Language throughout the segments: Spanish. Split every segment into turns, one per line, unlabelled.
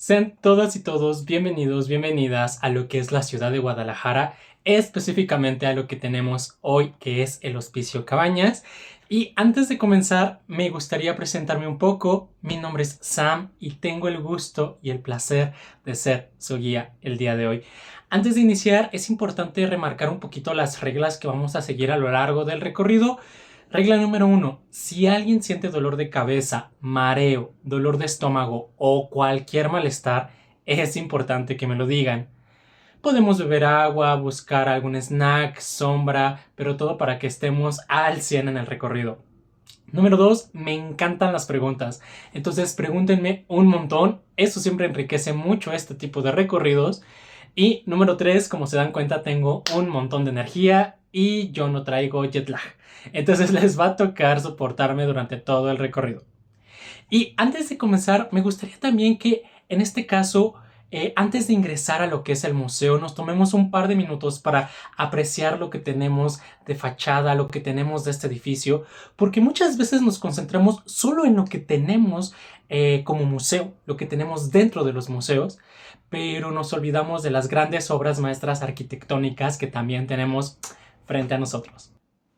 Sean todas y todos bienvenidos, bienvenidas a lo que es la ciudad de Guadalajara, específicamente a lo que tenemos hoy, que es el Hospicio Cabañas. Y antes de comenzar, me gustaría presentarme un poco. Mi nombre es Sam y tengo el gusto y el placer de ser su guía el día de hoy. Antes de iniciar, es importante remarcar un poquito las reglas que vamos a seguir a lo largo del recorrido. Regla número 1. Si alguien siente dolor de cabeza, mareo, dolor de estómago o cualquier malestar, es importante que me lo digan. Podemos beber agua, buscar algún snack, sombra, pero todo para que estemos al 100 en el recorrido. Número 2. Me encantan las preguntas. Entonces pregúntenme un montón. Eso siempre enriquece mucho este tipo de recorridos. Y número 3, como se dan cuenta, tengo un montón de energía y yo no traigo jet lag. Entonces les va a tocar soportarme durante todo el recorrido. Y antes de comenzar, me gustaría también que en este caso, antes de ingresar a lo que es el museo, nos tomemos un par de minutos para apreciar lo que tenemos de fachada, lo que tenemos de este edificio, porque muchas veces nos concentramos solo en lo que tenemos como museo, lo que tenemos dentro de los museos, pero nos olvidamos de las grandes obras maestras arquitectónicas que también tenemos frente a nosotros.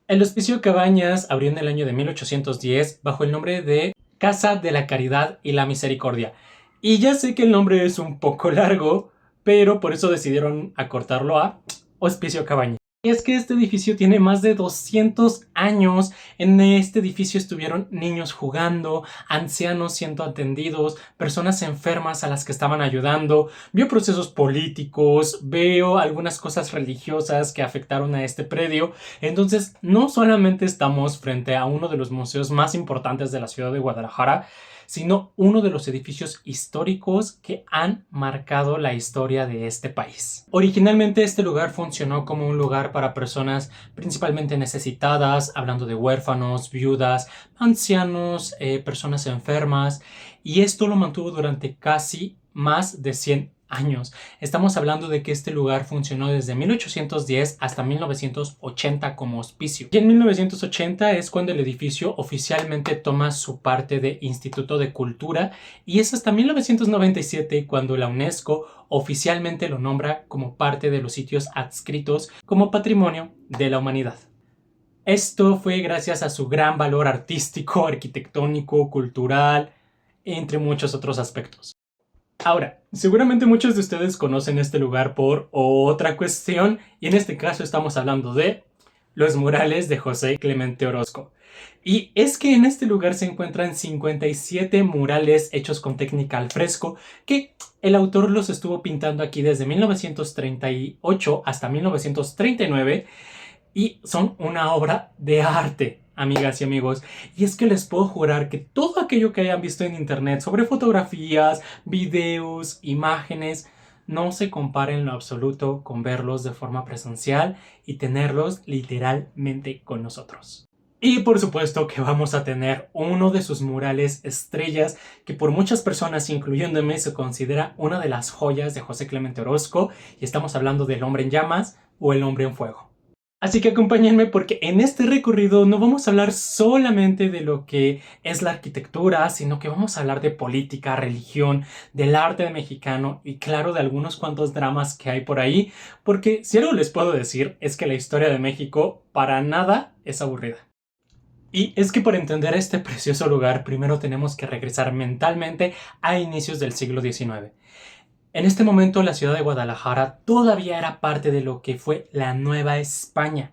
El Hospicio Cabañas abrió en el año de 1810 bajo el nombre de Casa de la Caridad y la Misericordia. Y ya sé que el nombre es un poco largo, pero por eso decidieron acortarlo a Hospicio Cabañas. Y es que este edificio tiene más de 200 años. En este edificio estuvieron niños jugando, ancianos siendo atendidos, personas enfermas a las que estaban ayudando. Vio procesos políticos, veo algunas cosas religiosas que afectaron a este predio. Entonces, no solamente estamos frente a uno de los museos más importantes de la ciudad de Guadalajara, sino uno de los edificios históricos que han marcado la historia de este país. Originalmente este lugar funcionó como un lugar para personas principalmente necesitadas, hablando de huérfanos, viudas, ancianos, personas enfermas, y esto lo mantuvo durante casi más de 100 años. Estamos hablando de que este lugar funcionó desde 1810 hasta 1980 como hospicio. Y en 1980 es cuando el edificio oficialmente toma su parte de Instituto de Cultura, y es hasta 1997 cuando la UNESCO oficialmente lo nombra como parte de los sitios adscritos como Patrimonio de la Humanidad. Esto fue gracias a su gran valor artístico, arquitectónico, cultural, entre muchos otros aspectos. Ahora, seguramente muchos de ustedes conocen este lugar por otra cuestión, y en este caso estamos hablando de los murales de José Clemente Orozco. Y es que en este lugar se encuentran 57 murales hechos con técnica al fresco, que el autor los estuvo pintando aquí desde 1938 hasta 1939, y son una obra de arte, amigas y amigos. Y es que les puedo jurar que todo aquello que hayan visto en internet sobre fotografías, videos, imágenes, no se compara en lo absoluto con verlos de forma presencial y tenerlos literalmente con nosotros. Y por supuesto que vamos a tener uno de sus murales estrellas, que por muchas personas, incluyéndome, se considera una de las joyas de José Clemente Orozco, y estamos hablando del Hombre en Llamas o el Hombre en Fuego. Así que acompáñenme, porque en este recorrido no vamos a hablar solamente de lo que es la arquitectura, sino que vamos a hablar de política, religión, del arte mexicano y claro, de algunos cuantos dramas que hay por ahí, porque si algo les puedo decir es que la historia de México para nada es aburrida. Y es que para entender este precioso lugar primero tenemos que regresar mentalmente a inicios del siglo XIX. En este momento la ciudad de Guadalajara todavía era parte de lo que fue la Nueva España.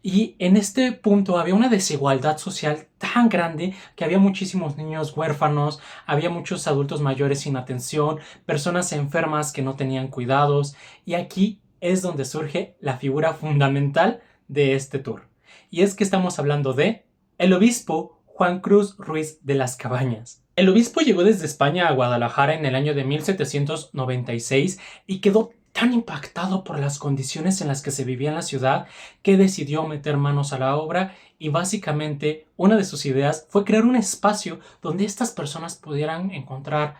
Y en este punto había una desigualdad social tan grande que había muchísimos niños huérfanos, había muchos adultos mayores sin atención, personas enfermas que no tenían cuidados, y aquí es donde surge la figura fundamental de este tour. Y es que estamos hablando de el obispo Juan Cruz Ruiz de las Cabañas. El obispo llegó desde España a Guadalajara en el año de 1796 y quedó tan impactado por las condiciones en las que se vivía en la ciudad que decidió meter manos a la obra, y básicamente una de sus ideas fue crear un espacio donde estas personas pudieran encontrar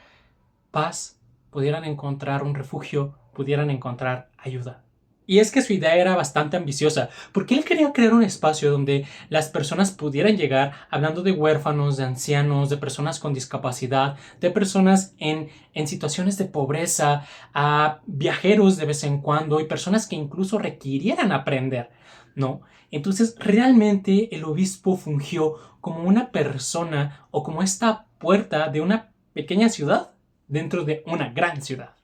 paz, pudieran encontrar un refugio, pudieran encontrar ayuda. Y es que su idea era bastante ambiciosa, porque él quería crear un espacio donde las personas pudieran llegar, hablando de huérfanos, de ancianos, de personas con discapacidad, de personas en situaciones de pobreza, a viajeros de vez en cuando y personas que incluso requirieran aprender, ¿no? Entonces, realmente el obispo fungió como una persona o como esta puerta de una pequeña ciudad dentro de una gran ciudad.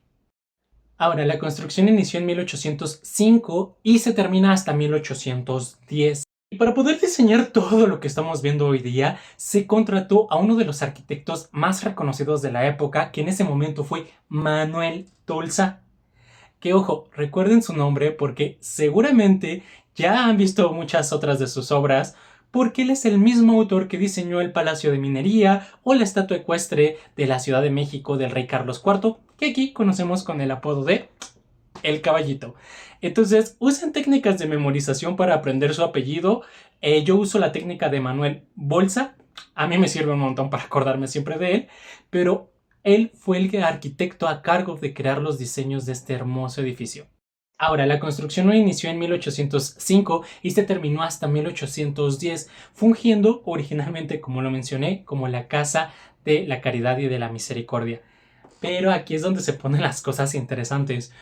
Ahora, la construcción inició en 1805 y se termina hasta 1810. Y para poder diseñar todo lo que estamos viendo hoy día, se contrató a uno de los arquitectos más reconocidos de la época, que en ese momento fue Manuel Tolsá. Que ojo, recuerden su nombre porque seguramente ya han visto muchas otras de sus obras, porque él es el mismo autor que diseñó el Palacio de Minería o la estatua ecuestre de la Ciudad de México del rey Carlos IV, que aquí conocemos con el apodo de El Caballito. Entonces, usen técnicas de memorización para aprender su apellido. Yo uso la técnica de Manuel Bolsa. A mí me sirve un montón para acordarme siempre de él, pero él fue el arquitecto a cargo de crear los diseños de este hermoso edificio. Ahora, la construcción no inició en 1805 y se terminó hasta 1810, fungiendo originalmente, como lo mencioné, como la Casa de la Caridad y de la Misericordia. Pero aquí es donde se ponen las cosas interesantes,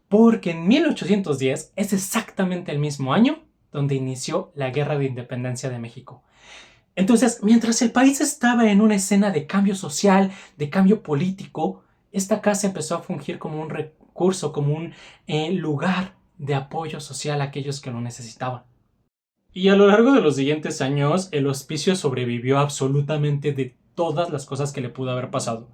porque en 1810 es exactamente el mismo año donde inició la Guerra de Independencia de México. Entonces, mientras el país estaba en una escena de cambio social, de cambio político, esta casa empezó a fungir como un recurso, como un lugar de apoyo social a aquellos que lo necesitaban. Y a lo largo de los siguientes años, el hospicio sobrevivió absolutamente de todas las cosas que le pudo haber pasado.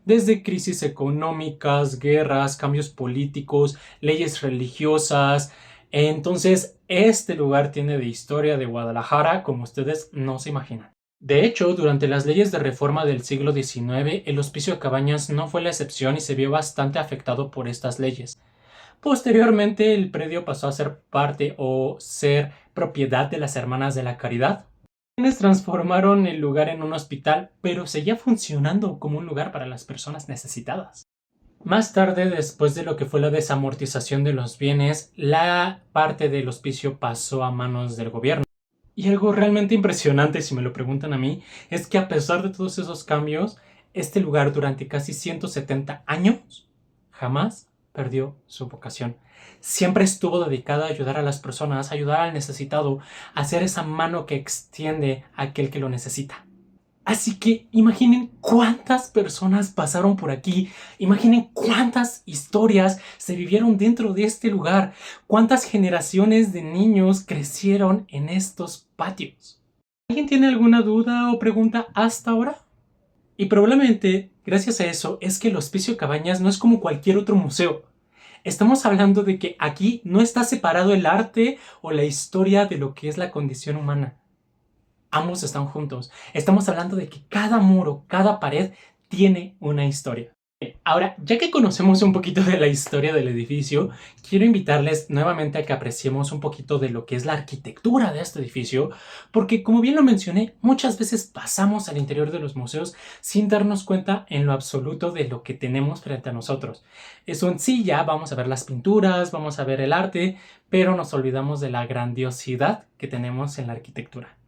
Desde crisis económicas, guerras, cambios políticos, leyes religiosas. Entonces, este lugar tiene de historia de Guadalajara como ustedes no se imaginan. De hecho, durante las leyes de reforma del siglo XIX, el Hospicio de Cabañas no fue la excepción y se vio bastante afectado por estas leyes. Posteriormente, el predio pasó a ser parte o ser propiedad de las Hermanas de la Caridad, quienes transformaron el lugar en un hospital, pero seguía funcionando como un lugar para las personas necesitadas. Más tarde, después de lo que fue la desamortización de los bienes, la parte del hospicio pasó a manos del gobierno. Y algo realmente impresionante, si me lo preguntan a mí, es que a pesar de todos esos cambios, este lugar durante casi 170 años jamás perdió su vocación. Siempre estuvo dedicada a ayudar a las personas, a ayudar al necesitado, a ser esa mano que extiende a aquel que lo necesita. Así que imaginen cuántas personas pasaron por aquí, imaginen cuántas historias se vivieron dentro de este lugar, cuántas generaciones de niños crecieron en estos patios. ¿Alguien tiene alguna duda o pregunta hasta ahora? Y probablemente, gracias a eso, es que el Hospicio Cabañas no es como cualquier otro museo. Estamos hablando de que aquí no está separado el arte o la historia de lo que es la condición humana. Ambos están juntos. Estamos hablando de que cada muro, cada pared tiene una historia. Ahora, ya que conocemos un poquito de la historia del edificio, quiero invitarles nuevamente a que apreciemos un poquito de lo que es la arquitectura de este edificio, porque como bien lo mencioné, muchas veces pasamos al interior de los museos sin darnos cuenta en lo absoluto de lo que tenemos frente a nosotros. Eso en sí ya vamos a ver las pinturas, vamos a ver el arte, pero nos olvidamos de la grandiosidad que tenemos en la arquitectura.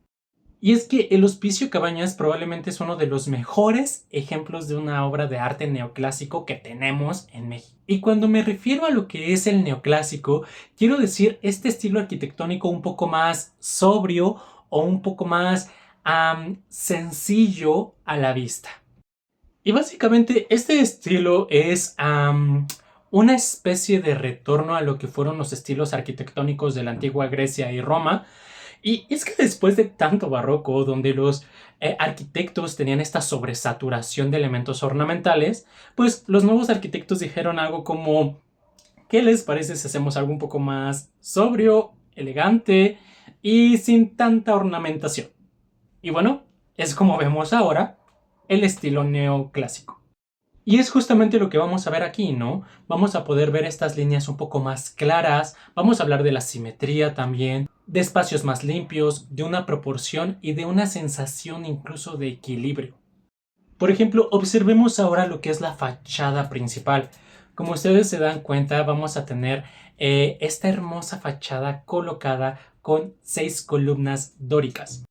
Y es que el Hospicio Cabañas probablemente es uno de los mejores ejemplos de una obra de arte neoclásico que tenemos en México. Y cuando me refiero a lo que es el neoclásico, quiero decir este estilo arquitectónico un poco más sobrio o un poco más sencillo a la vista. Y básicamente este estilo es una especie de retorno a lo que fueron los estilos arquitectónicos de la antigua Grecia y Roma. Y es que después de tanto barroco, donde los arquitectos tenían esta sobresaturación de elementos ornamentales, pues los nuevos arquitectos dijeron algo como, ¿qué les parece si hacemos algo un poco más sobrio, elegante y sin tanta ornamentación? Y bueno, es como vemos ahora el estilo neoclásico. Y es justamente lo que vamos a ver aquí, ¿no? Vamos a poder ver estas líneas un poco más claras, vamos a hablar de la simetría también, de espacios más limpios, de una proporción y de una sensación incluso de equilibrio. Por ejemplo, observemos ahora lo que es la fachada principal. Como ustedes se dan cuenta, vamos a tener esta hermosa fachada colocada con 6 columnas dóricas.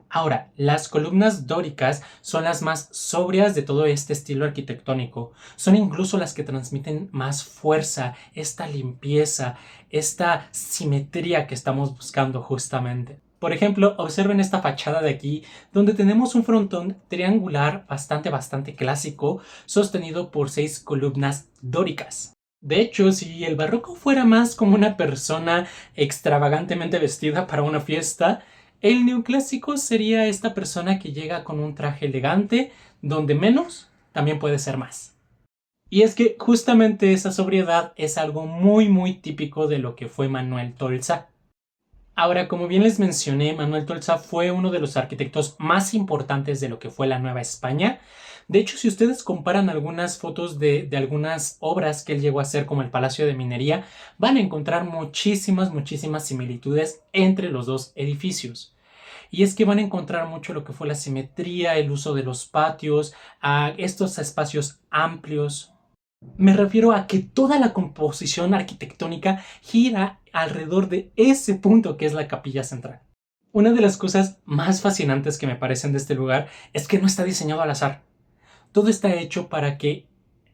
Ahora, las columnas dóricas son las más sobrias de todo este estilo arquitectónico. Son incluso las que transmiten más fuerza, esta limpieza, esta simetría que estamos buscando justamente. Por ejemplo, observen esta fachada de aquí, donde tenemos un frontón triangular bastante clásico, sostenido por 6 columnas dóricas. De hecho, si el barroco fuera más como una persona extravagantemente vestida para una fiesta, el neoclásico sería esta persona que llega con un traje elegante, donde menos también puede ser más. Y es que justamente esa sobriedad es algo muy típico de lo que fue Manuel Tolsá. Ahora, como bien les mencioné, Manuel Tolsá fue uno de los arquitectos más importantes de lo que fue la Nueva España. De hecho, si ustedes comparan algunas fotos de algunas obras que él llegó a hacer, como el Palacio de Minería, van a encontrar muchísimas similitudes entre los dos edificios. Y es que van a encontrar mucho lo que fue la simetría, el uso de los patios, a estos espacios amplios. Me refiero a que toda la composición arquitectónica gira alrededor de ese punto que es la capilla central. Una de las cosas más fascinantes que me parecen de este lugar es que no está diseñado al azar. Todo está hecho para que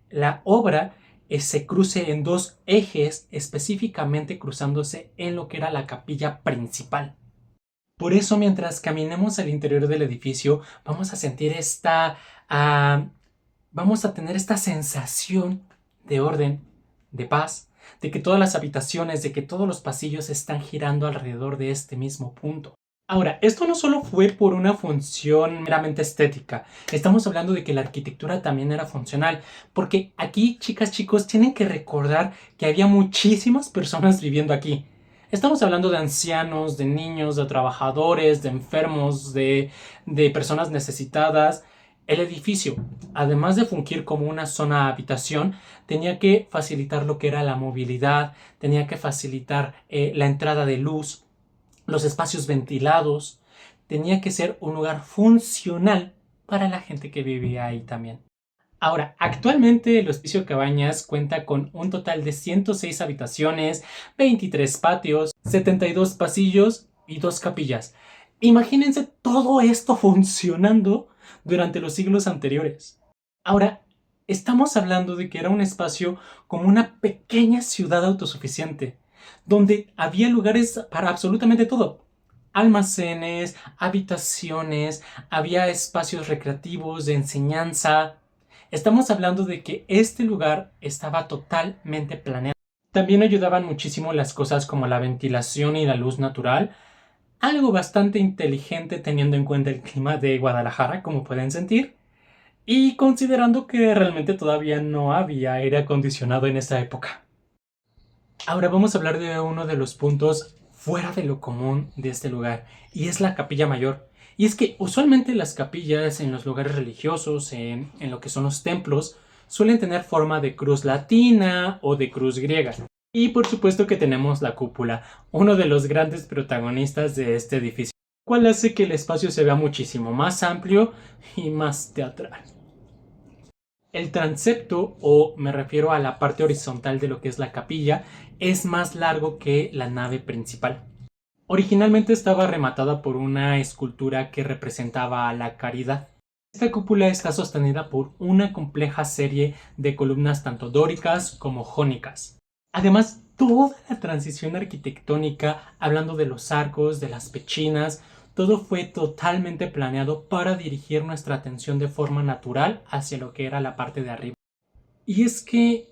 la obra se cruce en dos ejes, específicamente cruzándose en lo que era la capilla principal. Por eso, mientras caminemos al interior del edificio, vamos a sentir vamos a tener esta sensación de orden, de paz, de que todas las habitaciones, de que todos los pasillos están girando alrededor de este mismo punto. Ahora, esto no solo fue por una función meramente estética, estamos hablando de que la arquitectura también era funcional, porque aquí, chicas, chicos, tienen que recordar que había muchísimas personas viviendo aquí. Estamos hablando de ancianos, de niños, de trabajadores, de enfermos, de personas necesitadas. El edificio, además de fungir como una zona habitación, tenía que facilitar lo que era la movilidad, tenía que facilitar la entrada de luz, los espacios ventilados, tenía que ser un lugar funcional para la gente que vivía ahí también. Ahora, actualmente el Hospicio Cabañas cuenta con un total de 106 habitaciones, 23 patios, 72 pasillos y 2 capillas. Imagínense todo esto funcionando durante los siglos anteriores. Ahora, estamos hablando de que era un espacio como una pequeña ciudad autosuficiente, donde había lugares para absolutamente todo. Almacenes, habitaciones, había espacios recreativos, de enseñanza. Estamos hablando de que este lugar estaba totalmente planeado. También ayudaban muchísimo las cosas como la ventilación y la luz natural, algo bastante inteligente teniendo en cuenta el clima de Guadalajara, como pueden sentir, y considerando que realmente todavía no había aire acondicionado en esa época. Ahora vamos a hablar de uno de los puntos fuera de lo común de este lugar, y es la capilla mayor. Y es que usualmente las capillas en los lugares religiosos, en lo que son los templos, suelen tener forma de cruz latina o de cruz griega. Y por supuesto que tenemos la cúpula, uno de los grandes protagonistas de este edificio, cual hace que el espacio se vea muchísimo más amplio y más teatral. El transepto, o me refiero a la parte horizontal de lo que es la capilla, es más largo que la nave principal. Originalmente estaba rematada por una escultura que representaba a la caridad. Esta cúpula está sostenida por una compleja serie de columnas tanto dóricas como jónicas. Además, toda la transición arquitectónica, hablando de los arcos, de las pechinas, todo fue totalmente planeado para dirigir nuestra atención de forma natural hacia lo que era la parte de arriba. Y es que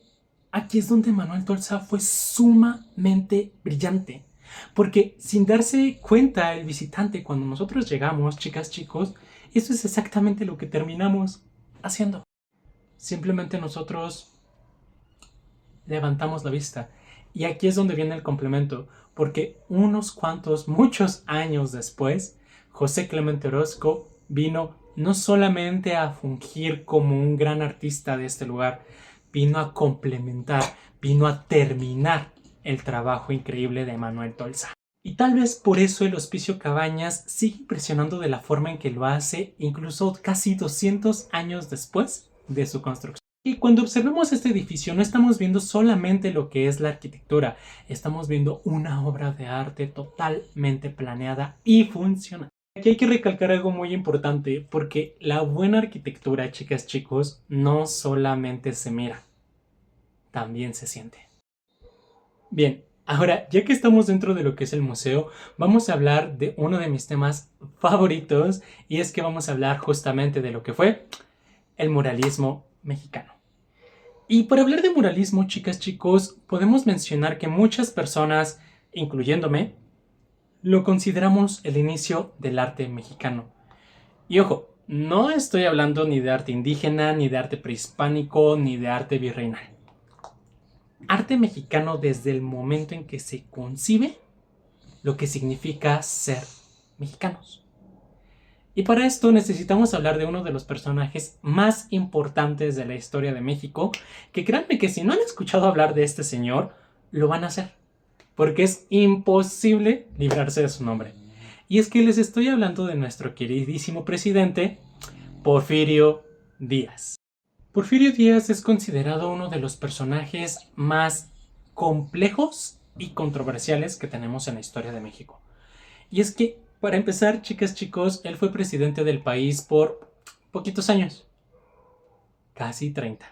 aquí es donde Manuel Tolsá fue sumamente brillante. Porque sin darse cuenta el visitante cuando nosotros llegamos, chicas, chicos, eso es exactamente lo que terminamos haciendo. Simplemente nosotros levantamos la vista. Y aquí es donde viene el complemento, porque muchos años después, José Clemente Orozco vino no solamente a fungir como un gran artista de este lugar, vino a complementar, vino a terminar el trabajo increíble de Manuel Tolsá. Y tal vez por eso el Hospicio Cabañas sigue impresionando de la forma en que lo hace, incluso casi 200 años después de su construcción. Y cuando observemos este edificio no estamos viendo solamente lo que es la arquitectura, estamos viendo una obra de arte totalmente planeada y funcional. Aquí hay que recalcar algo muy importante, porque la buena arquitectura, chicas, chicos, no solamente se mira, también se siente. Bien, ahora, ya que estamos dentro de lo que es el museo, vamos a hablar de uno de mis temas favoritos, y es que vamos a hablar justamente de lo que fue el muralismo mexicano. Y para hablar de muralismo, chicas, chicos, podemos mencionar que muchas personas, incluyéndome, lo consideramos el inicio del arte mexicano. Y ojo, no estoy hablando ni de arte indígena, ni de arte prehispánico, ni de arte virreinal. Arte mexicano desde el momento en que se concibe lo que significa ser mexicanos. Y para esto necesitamos hablar de uno de los personajes más importantes de la historia de México, que créanme que si no han escuchado hablar de este señor, lo van a hacer, porque es imposible librarse de su nombre. Y es que les estoy hablando de nuestro queridísimo presidente, Porfirio Díaz. Porfirio Díaz es considerado uno de los personajes más complejos y controversiales que tenemos en la historia de México. Y es que, para empezar, chicas, chicos, él fue presidente del país por poquitos años, casi 30.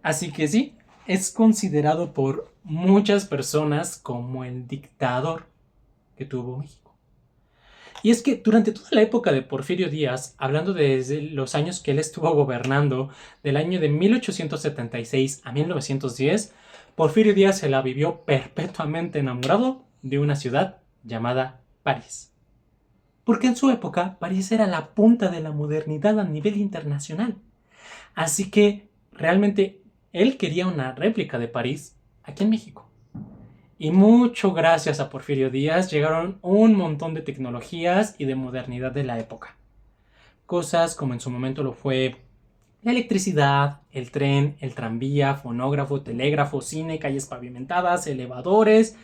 Así que sí, es considerado por muchas personas como el dictador que tuvo México. Y es que durante toda la época de Porfirio Díaz, hablando desde los años que él estuvo gobernando, del año de 1876 a 1910, Porfirio Díaz se la vivió perpetuamente enamorado de una ciudad llamada París. Porque en su época París era la punta de la modernidad a nivel internacional. Así que realmente él quería una réplica de París aquí en México. Y mucho gracias a Porfirio Díaz llegaron un montón de tecnologías y de modernidad de la época. Cosas como en su momento lo fue la electricidad, el tren, el tranvía, fonógrafo, telégrafo, cine, calles pavimentadas, elevadores.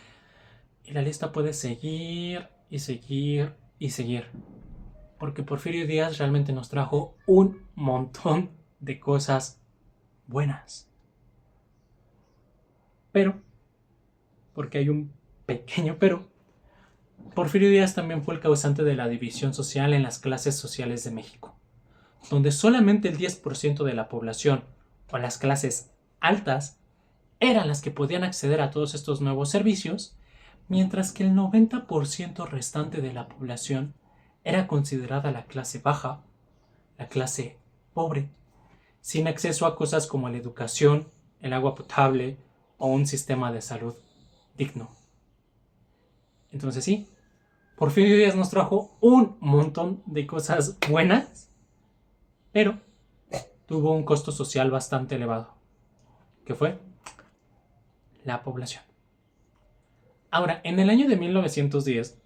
Y la lista puede seguir y seguir y seguir. Porque Porfirio Díaz realmente nos trajo un montón de cosas buenas. Pero, porque hay un pequeño pero, Porfirio Díaz también fue el causante de la división social en las clases sociales de México, donde solamente el 10% de la población, o las clases altas, eran las que podían acceder a todos estos nuevos servicios, mientras que el 90% restante de la población era considerada la clase baja, la clase pobre, sin acceso a cosas como la educación, el agua potable o un sistema de salud digno. Entonces sí, Porfirio Díaz nos trajo un montón de cosas buenas, pero tuvo un costo social bastante elevado, que fue la población. Ahora, en el año de 1910,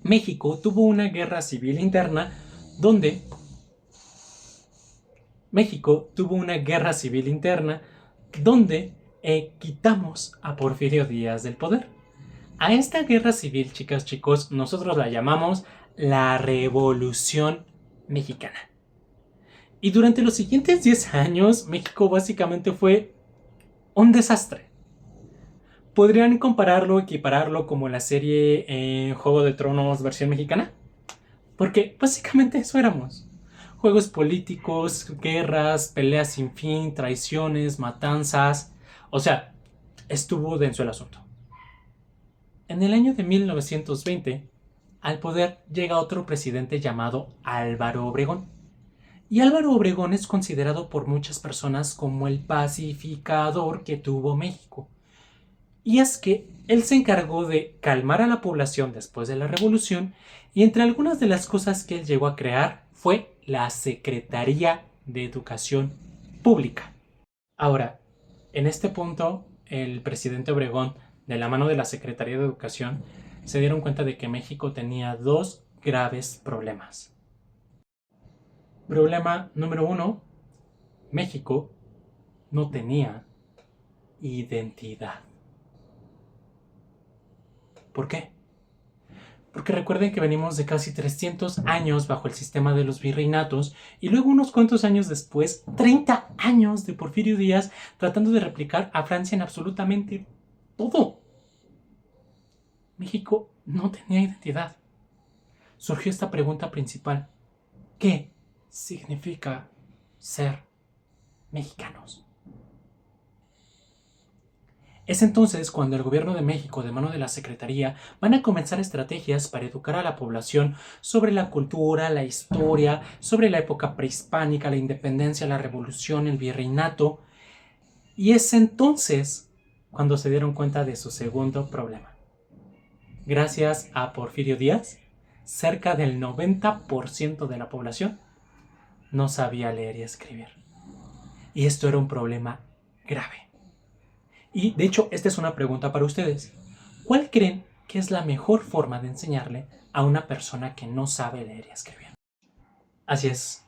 México tuvo una guerra civil interna donde quitamos a Porfirio Díaz del poder. A esta guerra civil, chicas, chicos, nosotros la llamamos la Revolución Mexicana. Y durante los siguientes 10 años, México básicamente fue un desastre. ¿Podrían compararlo, equipararlo como la serie Juego de Tronos versión mexicana? Porque básicamente eso éramos. Juegos políticos, guerras, peleas sin fin, traiciones, matanzas. O sea, estuvo denso el asunto. En el año de 1920, al poder llega otro presidente llamado Álvaro Obregón. Y Álvaro Obregón es considerado por muchas personas como el pacificador que tuvo México. Y es que él se encargó de calmar a la población después de la revolución, y entre algunas de las cosas que él llegó a crear fue la Secretaría de Educación Pública. Ahora, en este punto, el presidente Obregón, de la mano de la Secretaría de Educación, se dieron cuenta de que México tenía dos graves problemas. Problema número 1, México no tenía identidad. ¿Por qué? Porque recuerden que venimos de casi 300 años bajo el sistema de los virreinatos y luego unos cuantos años después, 30 años de Porfirio Díaz tratando de replicar a Francia en absolutamente todo. México no tenía identidad. Surgió esta pregunta principal: ¿qué significa ser mexicanos? Es entonces cuando el gobierno de México, de mano de la Secretaría, van a comenzar estrategias para educar a la población sobre la cultura, la historia, sobre la época prehispánica, la independencia, la revolución, el virreinato. Y es entonces cuando se dieron cuenta de su segundo problema. Gracias a Porfirio Díaz, cerca del 90% de la población no sabía leer y escribir. Y esto era un problema grave. Y de hecho, esta es una pregunta para ustedes. ¿Cuál creen que es la mejor forma de enseñarle a una persona que no sabe leer y escribir? Así es.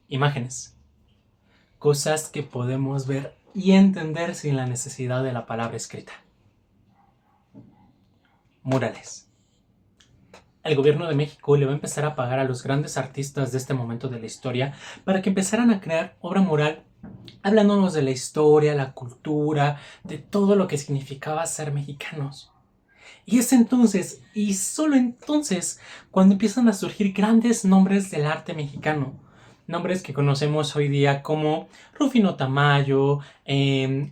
Imágenes. Cosas que podemos ver y entender sin la necesidad de la palabra escrita. Murales. El gobierno de México le va a empezar a pagar a los grandes artistas de este momento de la historia para que empezaran a crear obra mural hablándonos de la historia, la cultura, de todo lo que significaba ser mexicanos. Y es entonces, y solo entonces, cuando empiezan a surgir grandes nombres del arte mexicano. Nombres que conocemos hoy día como Rufino Tamayo,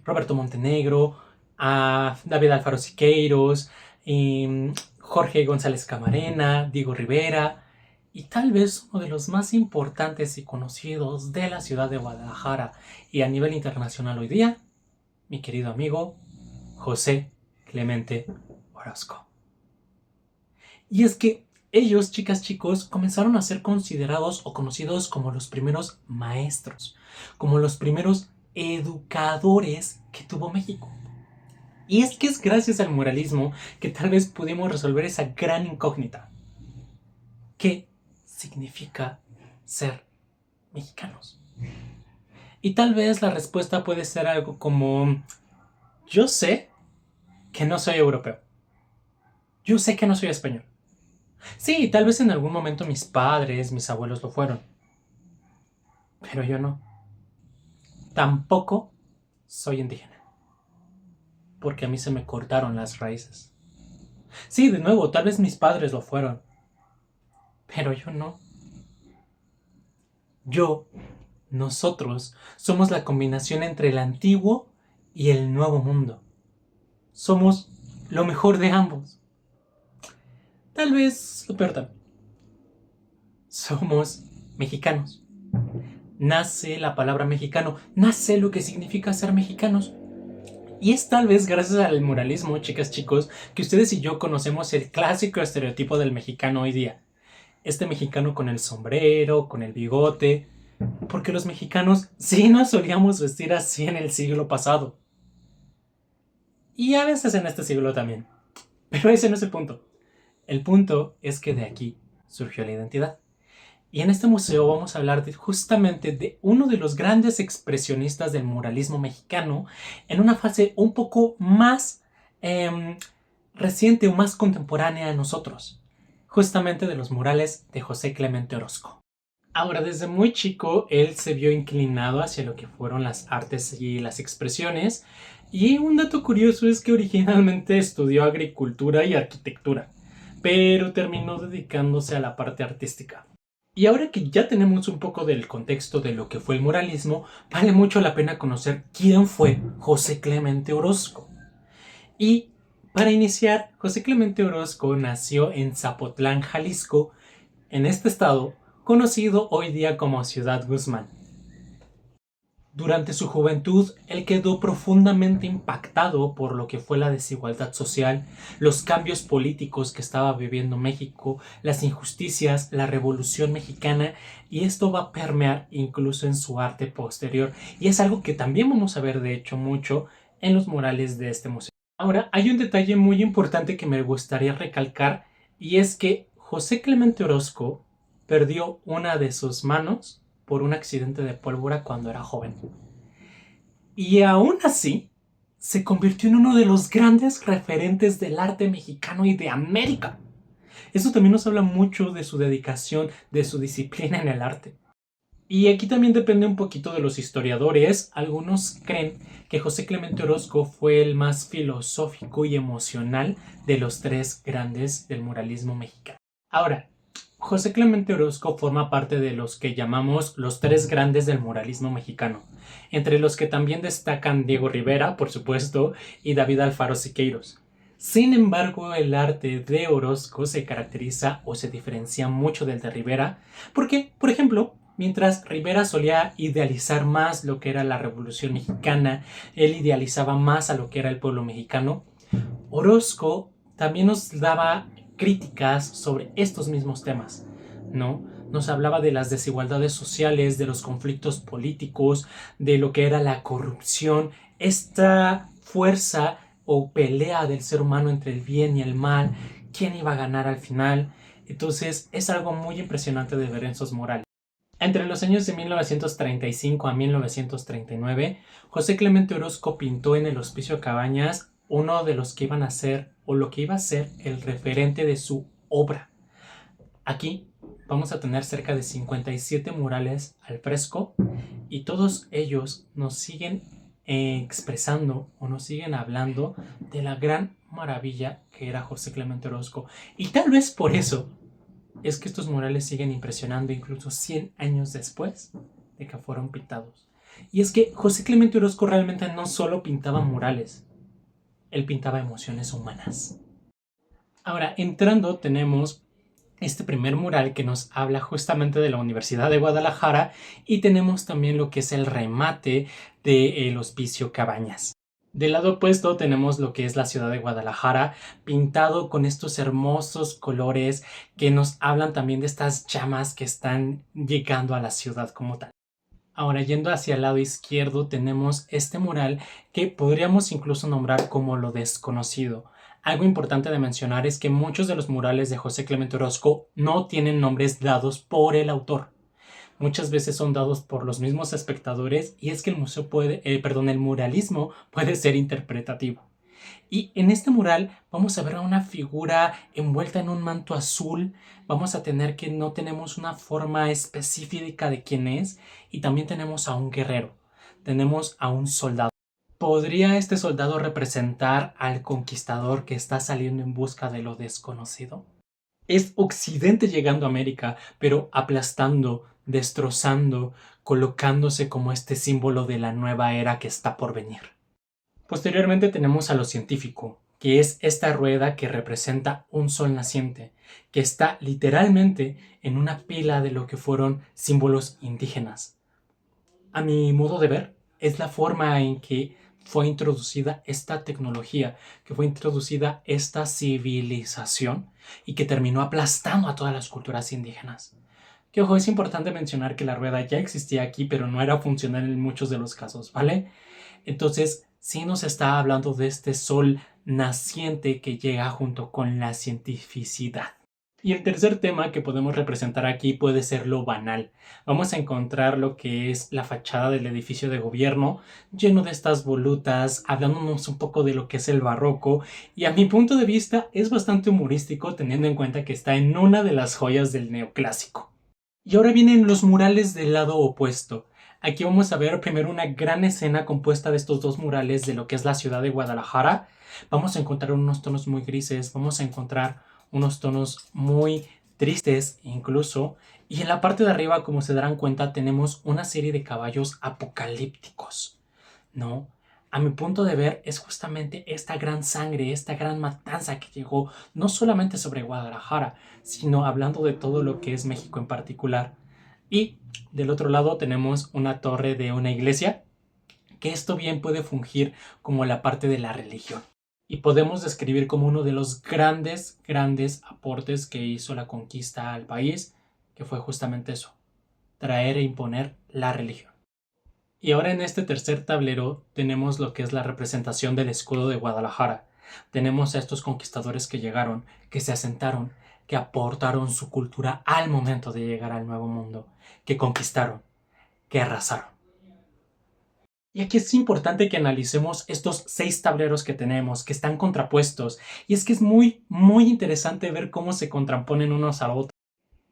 Roberto Montenegro, David Alfaro Siqueiros, Jorge González Camarena, Diego Rivera, y tal vez uno de los más importantes y conocidos de la ciudad de Guadalajara y a nivel internacional hoy día, mi querido amigo José Clemente Orozco. Y es que ellos, chicas, chicos, comenzaron a ser considerados o conocidos como los primeros maestros, como los primeros educadores que tuvo México. Y es que es gracias al muralismo que tal vez pudimos resolver esa gran incógnita. ¿Qué significa ser mexicanos? Y tal vez la respuesta puede ser algo como: yo sé que no soy europeo. Yo sé que no soy español. Sí, tal vez en algún momento mis padres, mis abuelos lo fueron. Pero yo no. Tampoco soy indígena. Porque a mí se me cortaron las raíces. Sí, de nuevo, tal vez mis padres lo fueron. Pero yo no. Nosotros, somos la combinación entre el antiguo y el nuevo mundo. Somos lo mejor de ambos. Tal vez lo peor también. Somos mexicanos. Nace la palabra mexicano, nace lo que significa ser mexicanos. Y es tal vez gracias al muralismo, chicas, chicos, que ustedes y yo conocemos el clásico estereotipo del mexicano hoy día. Este mexicano con el sombrero, con el bigote, porque los mexicanos sí nos solíamos vestir así en el siglo pasado. Y a veces en este siglo también. Pero ese no es el punto. El punto es que de aquí surgió la identidad. Y en este museo vamos a hablar justamente de uno de los grandes expresionistas del muralismo mexicano en una fase un poco más reciente o más contemporánea a nosotros. Justamente de los murales de José Clemente Orozco. Ahora, desde muy chico, él se vio inclinado hacia lo que fueron las artes y las expresiones. Y un dato curioso es que originalmente estudió agricultura y arquitectura, pero terminó dedicándose a la parte artística. Y ahora que ya tenemos un poco del contexto de lo que fue el muralismo, vale mucho la pena conocer quién fue José Clemente Orozco. Y para iniciar, José Clemente Orozco nació en Zapotlán, Jalisco, en este estado, conocido hoy día como Ciudad Guzmán. Durante su juventud, él quedó profundamente impactado por lo que fue la desigualdad social, los cambios políticos que estaba viviendo México, las injusticias, la Revolución Mexicana, y esto va a permear incluso en su arte posterior, y es algo que también vamos a ver de hecho mucho en los murales de este museo. Ahora, hay un detalle muy importante que me gustaría recalcar, y es que José Clemente Orozco perdió una de sus manos por un accidente de pólvora cuando era joven. Y aún así, se convirtió en uno de los grandes referentes del arte mexicano y de América. Eso también nos habla mucho de su dedicación, de su disciplina en el arte. Y aquí también depende un poquito de los historiadores. Algunos creen que José Clemente Orozco fue el más filosófico y emocional de los tres grandes del muralismo mexicano. Ahora, José Clemente Orozco forma parte de los que llamamos los tres grandes del muralismo mexicano, entre los que también destacan Diego Rivera, por supuesto, y David Alfaro Siqueiros. Sin embargo, el arte de Orozco se caracteriza o se diferencia mucho del de Rivera, porque, por ejemplo, mientras Rivera solía idealizar más lo que era la Revolución Mexicana, él idealizaba más a lo que era el pueblo mexicano, Orozco también nos daba críticas sobre estos mismos temas, ¿no? Nos hablaba de las desigualdades sociales, de los conflictos políticos, de lo que era la corrupción, esta fuerza o pelea del ser humano entre el bien y el mal, quién iba a ganar al final. Entonces es algo muy impresionante de ver en sus murales. Entre los años de 1935 a 1939, José Clemente Orozco pintó en el Hospicio Cabañas uno de los que iban a ser, o lo que iba a ser, el referente de su obra. Aquí vamos a tener cerca de 57 murales al fresco y todos ellos nos siguen expresando o nos siguen hablando de la gran maravilla que era José Clemente Orozco. Y tal vez por eso es que estos murales siguen impresionando incluso 100 años después de que fueron pintados. Y es que José Clemente Orozco realmente no solo pintaba murales, él pintaba emociones humanas. Ahora, entrando, tenemos este primer mural que nos habla justamente de la Universidad de Guadalajara y tenemos también lo que es el remate del Hospicio Cabañas. Del lado opuesto tenemos lo que es la ciudad de Guadalajara, pintado con estos hermosos colores que nos hablan también de estas llamas que están llegando a la ciudad como tal. Ahora, yendo hacia el lado izquierdo, tenemos este mural que podríamos incluso nombrar como lo desconocido. Algo importante de mencionar es que muchos de los murales de José Clemente Orozco no tienen nombres dados por el autor. Muchas veces son dados por los mismos espectadores y es que el muralismo puede ser interpretativo. Y en este mural vamos a ver a una figura envuelta en un manto azul, vamos a tener que no tenemos una forma específica de quién es y también tenemos a un guerrero, tenemos a un soldado. ¿Podría este soldado representar al conquistador que está saliendo en busca de lo desconocido? Es Occidente llegando a América, pero aplastando, destrozando, colocándose como este símbolo de la nueva era que está por venir. Posteriormente tenemos a lo científico, que es esta rueda que representa un sol naciente, que está literalmente en una pila de lo que fueron símbolos indígenas. A mi modo de ver, es la forma en que fue introducida esta tecnología, que fue introducida esta civilización y que terminó aplastando a todas las culturas indígenas. Que ojo, es importante mencionar que la rueda ya existía aquí, pero no era funcional en muchos de los casos, ¿vale? Entonces, sí nos está hablando de este sol naciente que llega junto con la cientificidad. Y el tercer tema que podemos representar aquí puede ser lo banal. Vamos a encontrar lo que es la fachada del edificio de gobierno, lleno de estas volutas, hablándonos un poco de lo que es el barroco, y a mi punto de vista es bastante humorístico teniendo en cuenta que está en una de las joyas del neoclásico. Y ahora vienen los murales del lado opuesto. Aquí vamos a ver primero una gran escena compuesta de estos dos murales de lo que es la ciudad de Guadalajara. Vamos a encontrar unos tonos muy grises, vamos a encontrar unos tonos muy tristes incluso. Y en la parte de arriba, como se darán cuenta, tenemos una serie de caballos apocalípticos, ¿no? A mi punto de ver es justamente esta gran sangre, esta gran matanza que llegó no solamente sobre Guadalajara, sino hablando de todo lo que es México en particular. Y del otro lado tenemos una torre de una iglesia, que esto bien puede fungir como la parte de la religión. Y podemos describir como uno de los grandes, grandes aportes que hizo la conquista al país, que fue justamente eso, traer e imponer la religión. Y ahora en este tercer tablero tenemos lo que es la representación del escudo de Guadalajara. Tenemos a estos conquistadores que llegaron, que se asentaron, que aportaron su cultura al momento de llegar al Nuevo Mundo, que conquistaron, que arrasaron. Y aquí es importante que analicemos estos 6 tableros que tenemos, que están contrapuestos. Y es que es muy, muy interesante ver cómo se contraponen unos a otros.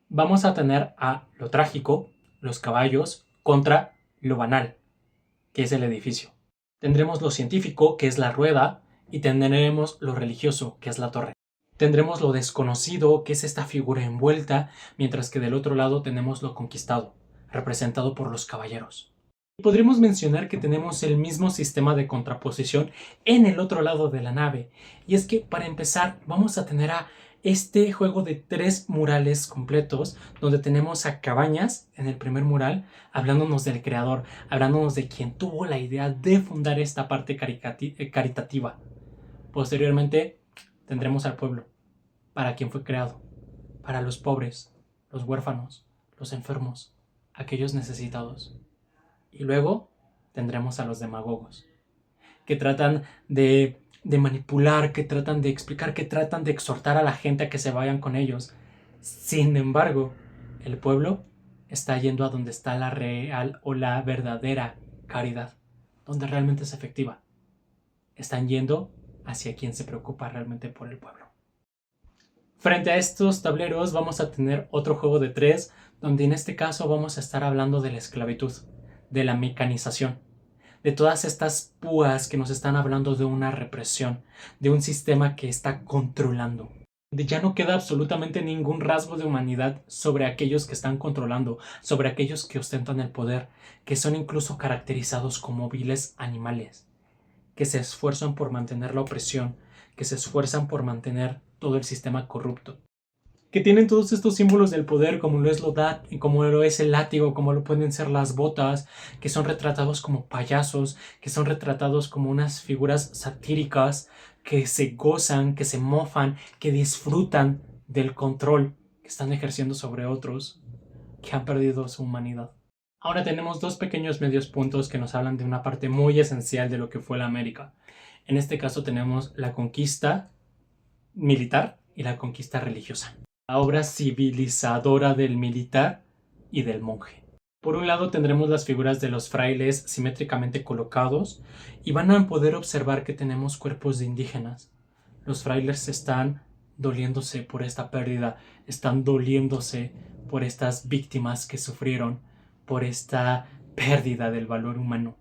Vamos a tener a lo trágico, los caballos, contra lo banal, que es el edificio. Tendremos lo científico, que es la rueda, y tendremos lo religioso, que es la torre. Tendremos lo desconocido, que es esta figura envuelta, mientras que del otro lado tenemos lo conquistado, representado por los caballeros. Podríamos mencionar que tenemos el mismo sistema de contraposición en el otro lado de la nave. Y es que, para empezar, vamos a tener a este juego de 3 murales completos, donde tenemos a Cabañas en el primer mural, hablándonos del creador, hablándonos de quien tuvo la idea de fundar esta parte caritativa. Posteriormente, tendremos al pueblo, para quien fue creado, para los pobres, los huérfanos, los enfermos, aquellos necesitados. Y luego tendremos a los demagogos, que tratan de manipular, que tratan de explicar, que tratan de exhortar a la gente a que se vayan con ellos. Sin embargo, el pueblo está yendo a donde está la real o la verdadera caridad, donde realmente es efectiva. Están yendo hacia quien se preocupa realmente por el pueblo. Frente a estos tableros vamos a tener otro juego de 3, donde en este caso vamos a estar hablando de la esclavitud, de la mecanización, de todas estas púas que nos están hablando de una represión, de un sistema que está controlando. De ya no queda absolutamente ningún rasgo de humanidad sobre aquellos que están controlando, sobre aquellos que ostentan el poder, que son incluso caracterizados como viles animales, que se esfuerzan por mantener la opresión, que se esfuerzan por mantener todo el sistema corrupto, que tienen todos estos símbolos del poder, como lo es como lo es el látigo, como lo pueden ser las botas, que son retratados como payasos, que son retratados como unas figuras satíricas, que se gozan, que se mofan, que disfrutan del control que están ejerciendo sobre otros, que han perdido su humanidad. Ahora tenemos 2 pequeños medios puntos que nos hablan de una parte muy esencial de lo que fue la América. En este caso tenemos la conquista militar y la conquista religiosa. La obra civilizadora del militar y del monje. Por un lado tendremos las figuras de los frailes simétricamente colocados y van a poder observar que tenemos cuerpos de indígenas. Los frailes están doliéndose por esta pérdida, están doliéndose por estas víctimas que sufrieron, por esta pérdida del valor humano.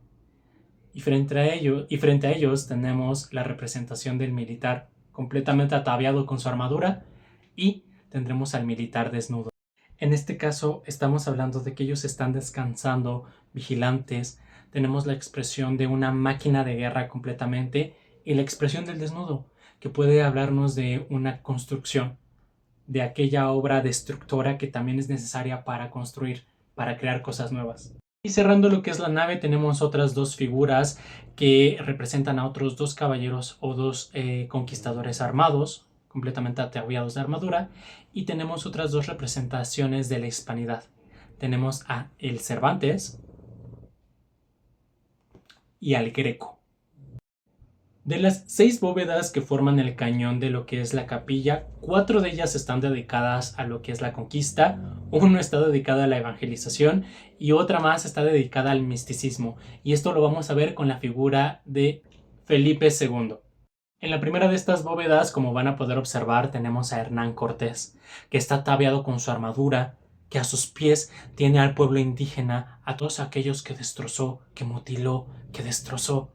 Y frente a ellos tenemos la representación del militar completamente ataviado con su armadura y tendremos al militar desnudo. En este caso estamos hablando de que ellos están descansando, vigilantes. Tenemos la expresión de una máquina de guerra completamente y la expresión del desnudo, que puede hablarnos de una construcción, de aquella obra destructora que también es necesaria para construir, para crear cosas nuevas. Y cerrando lo que es la nave tenemos otras 2 figuras que representan a otros 2 caballeros o 2 conquistadores armados, completamente ataviados de armadura, y tenemos otras 2 representaciones de la hispanidad. Tenemos a el Cervantes y al Greco. De las 6 bóvedas que forman el cañón de lo que es la capilla, 4 de ellas están dedicadas a lo que es la conquista, 1 está dedicada a la evangelización y otra más está dedicada al misticismo. Y esto lo vamos a ver con la figura de Felipe II. En la primera de estas bóvedas, como van a poder observar, tenemos a Hernán Cortés, que está ataviado con su armadura, que a sus pies tiene al pueblo indígena, a todos aquellos que destrozó, que mutiló, que destrozó.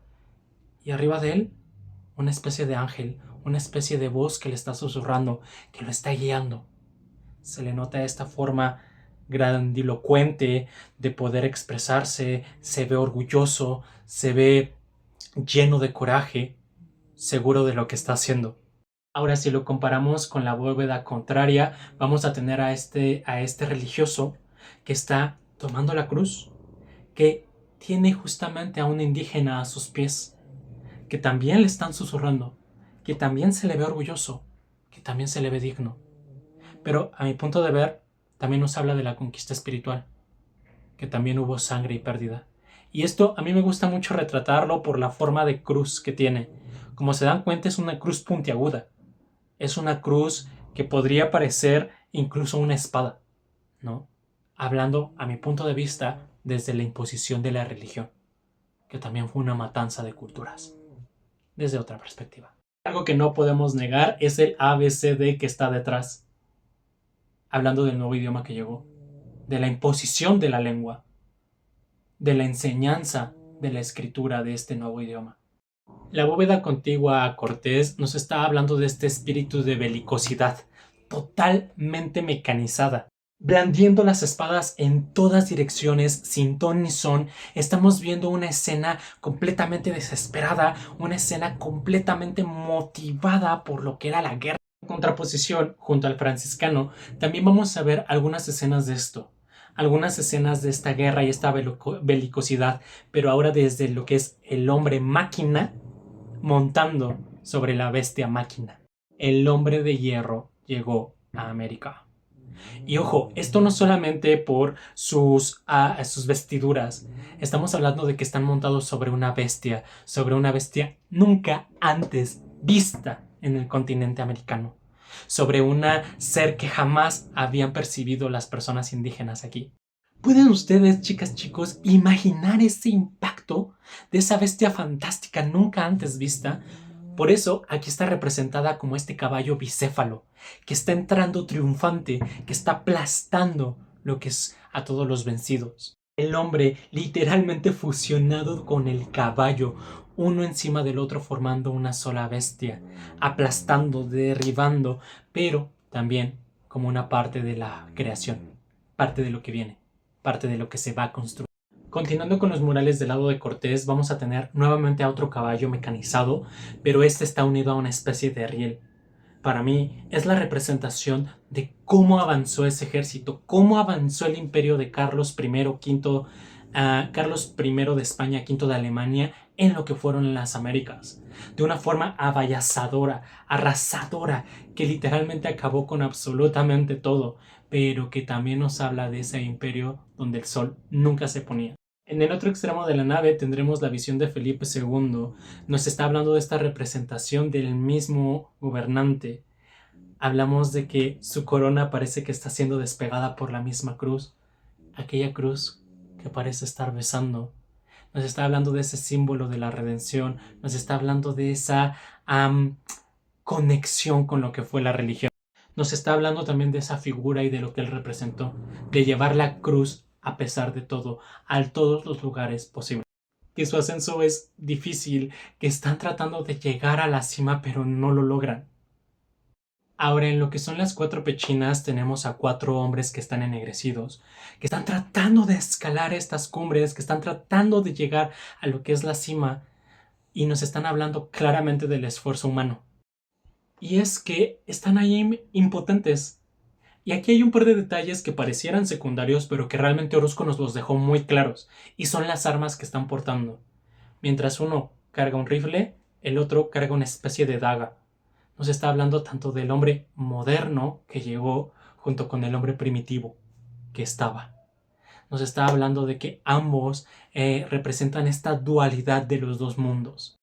Y arriba de él, una especie de ángel, una especie de voz que le está susurrando, que lo está guiando. Se le nota esta forma grandilocuente de poder expresarse, se ve orgulloso, se ve lleno de coraje, seguro de lo que está haciendo. Ahora, si lo comparamos con la bóveda contraria, vamos a tener a este religioso que está tomando la cruz, que tiene justamente a un indígena a sus pies, que también le están susurrando, que también se le ve orgulloso, que también se le ve digno. Pero a mi punto de ver, también nos habla de la conquista espiritual, que también hubo sangre y pérdida. Y esto a mí me gusta mucho retratarlo por la forma de cruz que tiene. Como se dan cuenta, es una cruz puntiaguda. Es una cruz que podría parecer incluso una espada, ¿no? Hablando, a mi punto de vista, desde la imposición de la religión. que también fue una matanza de culturas, desde otra perspectiva. Algo que no podemos negar es el ABCD que está detrás, hablando del nuevo idioma que llegó, de la imposición de la lengua, de la enseñanza de la escritura de este nuevo idioma. La bóveda contigua a Cortés nos está hablando de este espíritu de belicosidad, totalmente mecanizada, blandiendo las espadas en todas direcciones, sin ton ni son. Estamos viendo una escena completamente desesperada, una escena completamente motivada por lo que era la guerra. En contraposición, junto al franciscano, también vamos a ver algunas escenas de esto, algunas escenas de esta guerra y esta belicosidad, pero ahora desde lo que es el hombre máquina montando sobre la bestia máquina. El hombre de hierro llegó a América. Y ojo, esto no solamente por sus vestiduras. Estamos hablando de que están montados sobre una bestia nunca antes vista en el continente americano, sobre una ser que jamás habían percibido las personas indígenas aquí. ¿Pueden ustedes, chicas, chicos, imaginar ese impacto de esa bestia fantástica nunca antes vista? Por eso aquí está representada como este caballo bicéfalo, que está entrando triunfante, que está aplastando lo que es a todos los vencidos. El hombre literalmente fusionado con el caballo, uno encima del otro formando una sola bestia, aplastando, derribando, pero también como una parte de la creación, parte de lo que viene, parte de lo que se va a construir. Continuando con los murales del lado de Cortés, vamos a tener nuevamente a otro caballo mecanizado, pero este está unido a una especie de riel. Para mí es la representación de cómo avanzó ese ejército, cómo avanzó el imperio de Carlos I, Carlos I de España, V de Alemania, en lo que fueron las Américas, de una forma avallazadora, arrasadora, que literalmente acabó con absolutamente todo, pero que también nos habla de ese imperio donde el sol nunca se ponía. En el otro extremo de la nave tendremos la visión de Felipe II. Nos está hablando de esta representación del mismo gobernante. Hablamos de que su corona parece que está siendo despegada por la misma cruz, aquella cruz que parece estar besando. Nos está hablando de ese símbolo de la redención, nos está hablando de esa conexión con lo que fue la religión. Nos está hablando también de esa figura y de lo que él representó, de llevar la cruz a pesar de todo, a todos los lugares posibles. Que su ascenso es difícil, que están tratando de llegar a la cima pero no lo logran. Ahora, en lo que son las 4 pechinas, tenemos a 4 hombres que están ennegrecidos, que están tratando de escalar estas cumbres, que están tratando de llegar a lo que es la cima, y nos están hablando claramente del esfuerzo humano. Y es que están ahí impotentes. Y aquí hay un par de detalles que parecieran secundarios, pero que realmente Orozco nos los dejó muy claros, y son las armas que están portando. Mientras uno carga un rifle, el otro carga una especie de daga. Nos está hablando tanto del hombre moderno que llegó junto con el hombre primitivo que estaba. Nos está hablando de que ambos representan esta dualidad de los dos mundos.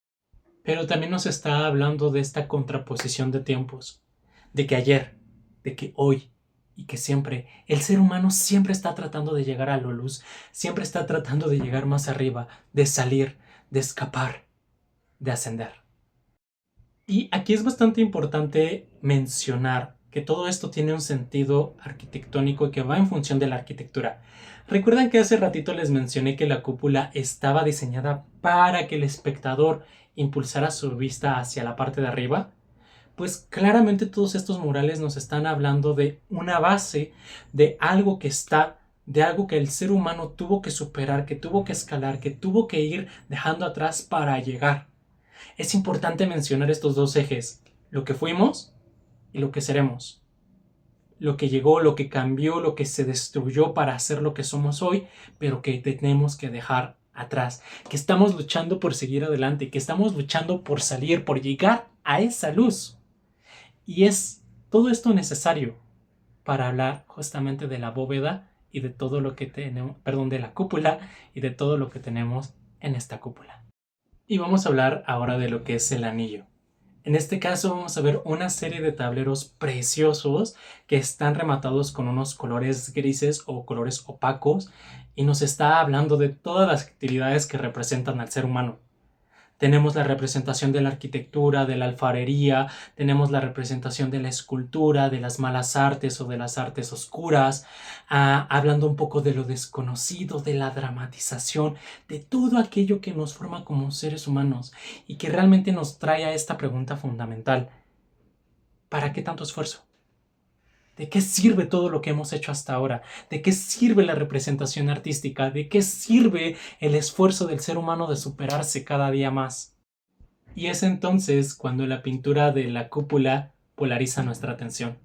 Pero también nos está hablando de esta contraposición de tiempos, de que ayer, de que hoy y que siempre, el ser humano siempre está tratando de llegar a la luz, siempre está tratando de llegar más arriba, de salir, de escapar, de ascender. Y aquí es bastante importante mencionar que todo esto tiene un sentido arquitectónico que va en función de la arquitectura. ¿Recuerdan que hace ratito les mencioné que la cúpula estaba diseñada para que el espectador impulsara su vista hacia la parte de arriba? Pues claramente todos estos murales nos están hablando de una base, de algo que está, de algo que el ser humano tuvo que superar, que tuvo que escalar, que tuvo que ir dejando atrás para llegar. Es importante mencionar estos dos ejes, lo que fuimos y lo que seremos. Lo que llegó, lo que cambió, lo que se destruyó para hacer lo que somos hoy, pero que tenemos que dejar atrás, que estamos luchando por seguir adelante, que estamos luchando por salir, por llegar a esa luz. Y es todo esto necesario para hablar justamente de la bóveda y de todo lo que tenemos, de la cúpula y de todo lo que tenemos en esta cúpula. Y vamos a hablar ahora de lo que es el anillo. En este caso vamos a ver una serie de tableros preciosos que están rematados con unos colores grises o colores opacos y nos está hablando de todas las actividades que representan al ser humano. Tenemos la representación de la arquitectura, de la alfarería, tenemos la representación de la escultura, de las malas artes o de las artes oscuras, hablando un poco de lo desconocido, de la dramatización, de todo aquello que nos forma como seres humanos y que realmente nos trae a esta pregunta fundamental. ¿Para qué tanto esfuerzo? ¿De qué sirve todo lo que hemos hecho hasta ahora? ¿De qué sirve la representación artística? ¿De qué sirve el esfuerzo del ser humano de superarse cada día más? Y es entonces cuando la pintura de la cúpula polariza nuestra atención.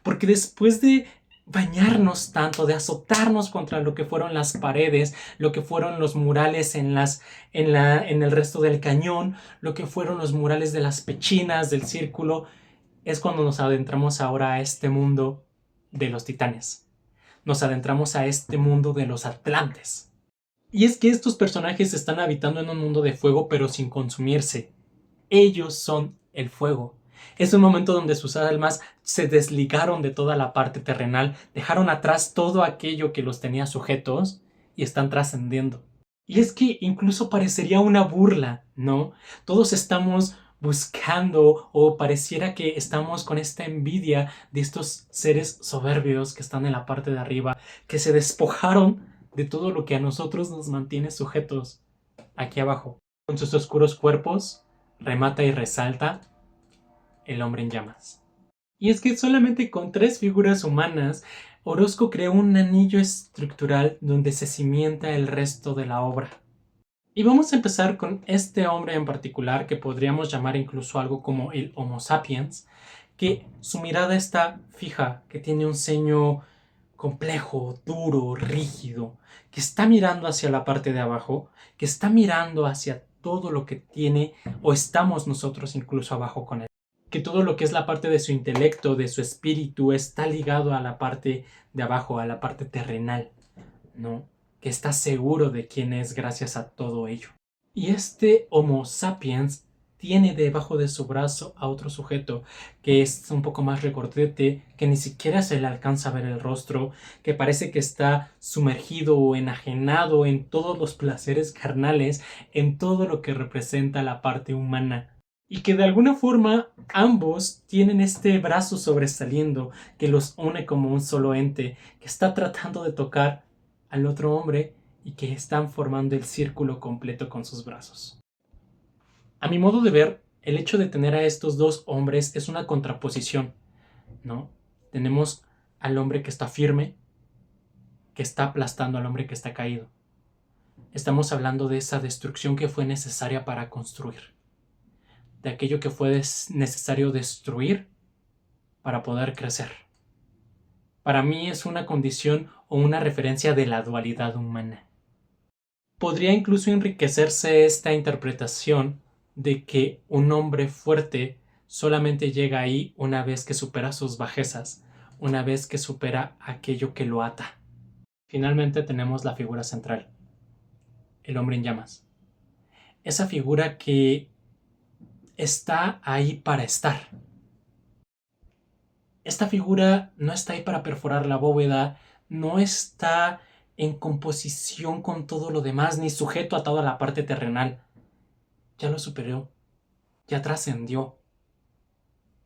Porque después de bañarnos tanto, de azotarnos contra lo que fueron las paredes, lo que fueron los murales en el resto del cañón, lo que fueron los murales de las pechinas, del círculo, es cuando nos adentramos ahora a este mundo de los titanes. Nos adentramos a este mundo de los atlantes. Y es que estos personajes están habitando en un mundo de fuego pero sin consumirse. Ellos son el fuego. Es un momento donde sus almas se desligaron de toda la parte terrenal, dejaron atrás todo aquello que los tenía sujetos y están trascendiendo. Y es que incluso parecería una burla, ¿no? Todos estamos buscando o pareciera que estamos con esta envidia de estos seres soberbios que están en la parte de arriba, que se despojaron de todo lo que a nosotros nos mantiene sujetos aquí abajo. Con sus oscuros cuerpos, remata y resalta el hombre en llamas. Y es que solamente con 3 figuras humanas, Orozco creó un anillo estructural donde se cimienta el resto de la obra. Y vamos a empezar con este hombre en particular, que podríamos llamar incluso algo como el Homo sapiens, que su mirada está fija, que tiene un ceño complejo, duro, rígido, que está mirando hacia la parte de abajo, que está mirando hacia todo lo que tiene o estamos nosotros incluso abajo con él. Que todo lo que es la parte de su intelecto, de su espíritu, está ligado a la parte de abajo, a la parte terrenal, ¿no? Que está seguro de quién es gracias a todo ello. Y este Homo sapiens tiene debajo de su brazo a otro sujeto que es un poco más regordete, que ni siquiera se le alcanza a ver el rostro, que parece que está sumergido o enajenado en todos los placeres carnales, en todo lo que representa la parte humana. Y que de alguna forma ambos tienen este brazo sobresaliendo que los une como un solo ente, que está tratando de tocar al otro hombre y que están formando el círculo completo con sus brazos. A mi modo de ver, el hecho de tener a estos dos hombres es una contraposición, ¿no? Tenemos al hombre que está firme, que está aplastando al hombre que está caído. Estamos hablando de esa destrucción que fue necesaria para construir, de aquello que fue necesario destruir para poder crecer. Para mí es una condición o una referencia de la dualidad humana. Podría incluso enriquecerse esta interpretación de que un hombre fuerte solamente llega ahí una vez que supera sus bajezas, una vez que supera aquello que lo ata. Finalmente tenemos la figura central, el hombre en llamas. Esa figura que está ahí para estar. Esta figura no está ahí para perforar la bóveda, no está en composición con todo lo demás, ni sujeto a toda la parte terrenal. Ya lo superó, ya trascendió.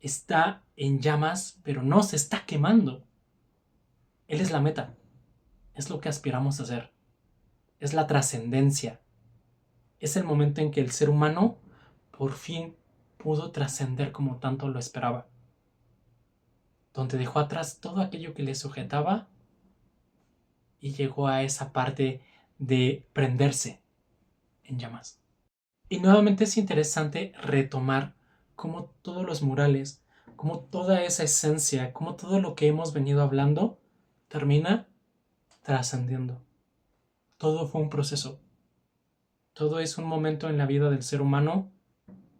Está en llamas, pero no se está quemando. Él es la meta, es lo que aspiramos a hacer, es la trascendencia. Es el momento en que el ser humano por fin pudo trascender como tanto lo esperaba, donde dejó atrás todo aquello que le sujetaba y llegó a esa parte de prenderse en llamas. Y nuevamente es interesante retomar cómo todos los murales, cómo toda esa esencia, cómo todo lo que hemos venido hablando termina trascendiendo. Todo fue un proceso. Todo es un momento en la vida del ser humano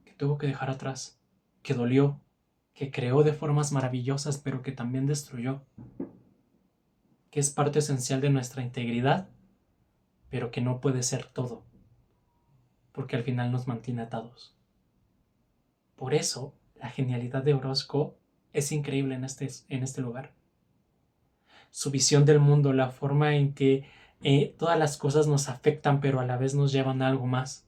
que tuvo que dejar atrás, que dolió, que creó de formas maravillosas, pero que también destruyó, que es parte esencial de nuestra integridad, pero que no puede ser todo, porque al final nos mantiene atados. Por eso, la genialidad de Orozco es increíble en este lugar. Su visión del mundo, la forma en que todas las cosas nos afectan, pero a la vez nos llevan a algo más.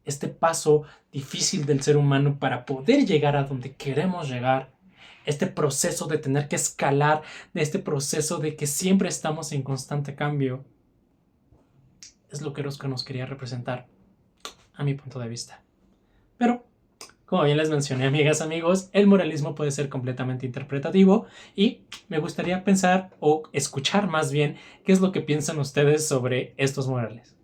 Este paso difícil del ser humano para poder llegar a donde queremos llegar, este proceso de tener que escalar, de este proceso de que siempre estamos en constante cambio, es lo que Orozco nos quería representar, a mi punto de vista. Pero, como bien les mencioné, amigas, amigos, el moralismo puede ser completamente interpretativo y me gustaría pensar o escuchar más bien qué es lo que piensan ustedes sobre estos murales.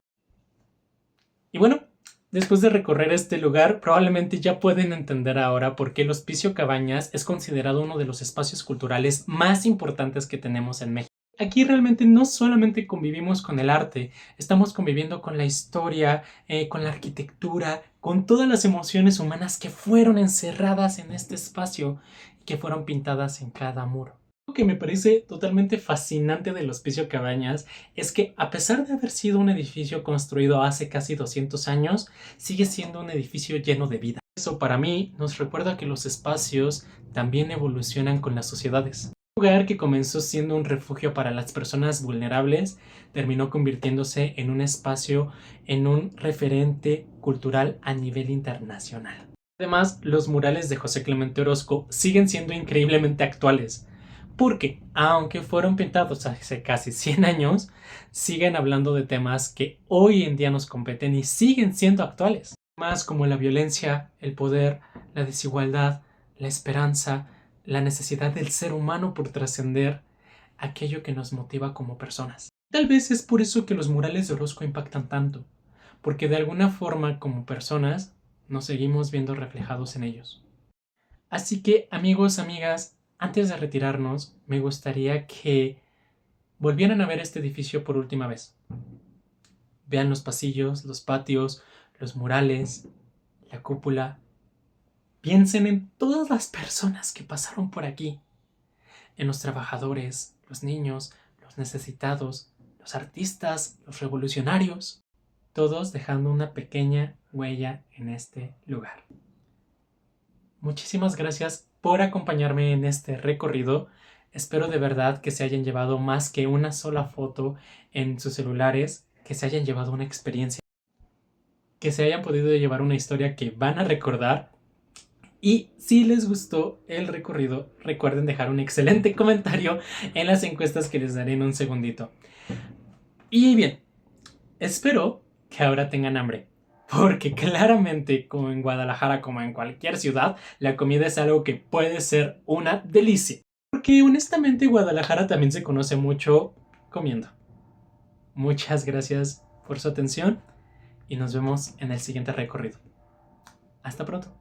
Y bueno, después de recorrer este lugar, probablemente ya pueden entender ahora por qué el Hospicio Cabañas es considerado uno de los espacios culturales más importantes que tenemos en México. Aquí realmente no solamente convivimos con el arte, estamos conviviendo con la historia, con la arquitectura, con todas las emociones humanas que fueron encerradas en este espacio y que fueron pintadas en cada muro. Lo que me parece totalmente fascinante del Hospicio Cabañas es que, a pesar de haber sido un edificio construido hace casi 200 años, sigue siendo un edificio lleno de vida. Eso, para mí, nos recuerda que los espacios también evolucionan con las sociedades. Un lugar que comenzó siendo un refugio para las personas vulnerables terminó convirtiéndose en un espacio, en un referente cultural a nivel internacional. Además, los murales de José Clemente Orozco siguen siendo increíblemente actuales, porque, aunque fueron pintados hace casi 100 años, siguen hablando de temas que hoy en día nos competen y siguen siendo actuales. Temas como la violencia, el poder, la desigualdad, la esperanza, la necesidad del ser humano por trascender aquello que nos motiva como personas. Tal vez es por eso que los murales de Orozco impactan tanto, porque de alguna forma como personas nos seguimos viendo reflejados en ellos. Así que, amigos, amigas, antes de retirarnos, me gustaría que volvieran a ver este edificio por última vez. Vean los pasillos, los patios, los murales, la cúpula. Piensen en todas las personas que pasaron por aquí, en los trabajadores, los niños, los necesitados, los artistas, los revolucionarios, todos dejando una pequeña huella en este lugar. Muchísimas gracias por acompañarme en este recorrido. Espero de verdad que se hayan llevado más que una sola foto en sus celulares, que se hayan llevado una experiencia, que se hayan podido llevar una historia que van a recordar. Y si les gustó el recorrido, recuerden dejar un excelente comentario en las encuestas que les daré en un segundito. Y bien, espero que ahora tengan hambre, porque claramente, como en Guadalajara, como en cualquier ciudad, la comida es algo que puede ser una delicia. Porque honestamente Guadalajara también se conoce mucho comiendo. Muchas gracias por su atención y nos vemos en el siguiente recorrido. Hasta pronto.